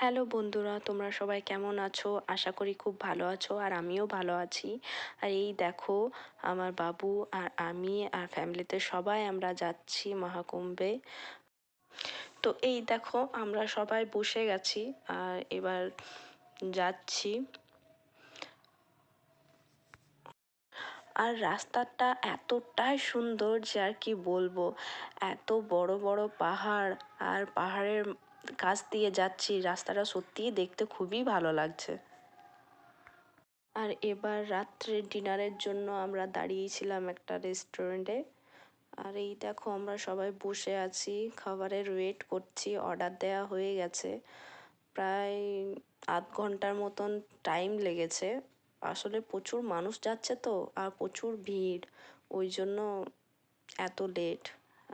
Hello বন্ধুরা, তোমরা সবাই কেমন আছো? আশা করি খুব ভালো আছো আর আমিও ভালো আছি। আর এই দেখো, আমার বাবু আর আমি আর ফ্যামিলিতে সবাই আমরা যাচ্ছি মহাকুম্ভে। তো এই দেখো, আমরা সবাই বসে গেছি আর এবার যাচ্ছি। আর রাস্তাটা এতটাই সুন্দর যে আর কি বলবো। এত বড় বড় পাহাড় আর পাহাড়ের কাছ দিয়ে যাচ্ছি, রাস্তাটা সত্যিই দেখতে খুবই ভালো লাগছে। আর এবার রাত্রের ডিনারের জন্য আমরা দাঁড়িয়েছিলাম একটা রেস্টুরেন্টে। আর এই দেখো, আমরা সবাই বসে আছি, খাবারের ওয়েট করছি। অর্ডার দেওয়া হয়ে গেছে, প্রায় আধ ঘন্টার মতন টাইম লেগেছে। আসলে প্রচুর মানুষ যাচ্ছে তো, আর প্রচুর ভিড়, ওই জন্য এত লেট।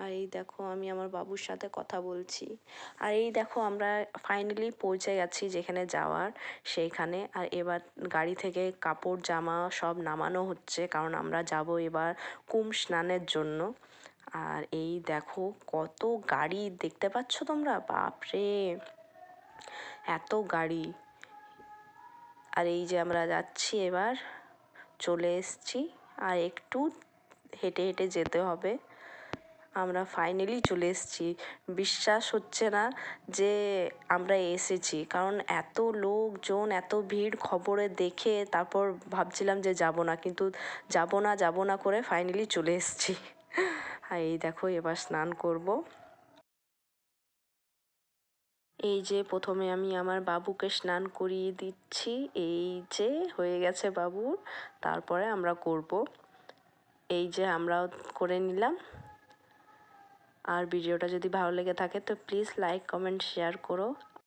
আর এই দেখো, আমি আমার বাবুর সাথে কথা বলছি। আর এই দেখো, আমরা ফাইনালি পৌঁছে গেছি যেখানে যাওয়ার, সেইখানে। আর এবার গাড়ি থেকে কাপড় জামা সব নামানো হচ্ছে, কারণ আমরা যাব এবার কুম্ভ স্নানের জন্য। আর এই দেখো, কত গাড়ি দেখতে পাচ্ছ তোমরা, বাপরে এত গাড়ি। আর এই যে আমরা যাচ্ছি, এবার চলে এসছি। আর একটু হেঁটে হেঁটে যেতে হবে। আমরা ফাইনালি চলে এসেছি। বিশ্বাস হচ্ছে না যে আমরা এসেছি, কারণ এত লোকজন, এত ভিড়, খবরে দেখে তারপর ভাবছিলাম যে যাব না, কিন্তু যাব না করে ফাইনালি চলে এসেছি। আর এই দেখো, এবার স্নান করব। এই যে প্রথমে আমি আমার বাবুকে স্নান করিয়ে দিচ্ছি। এই যে হয়ে গেছে বাবুর, তারপরে আমরা করব। এই যে আমরাও করে নিলাম। আর ভিডিওটা যদি ভালো লেগে থাকে তো প্লিজ লাইক, কমেন্ট, শেয়ার করো।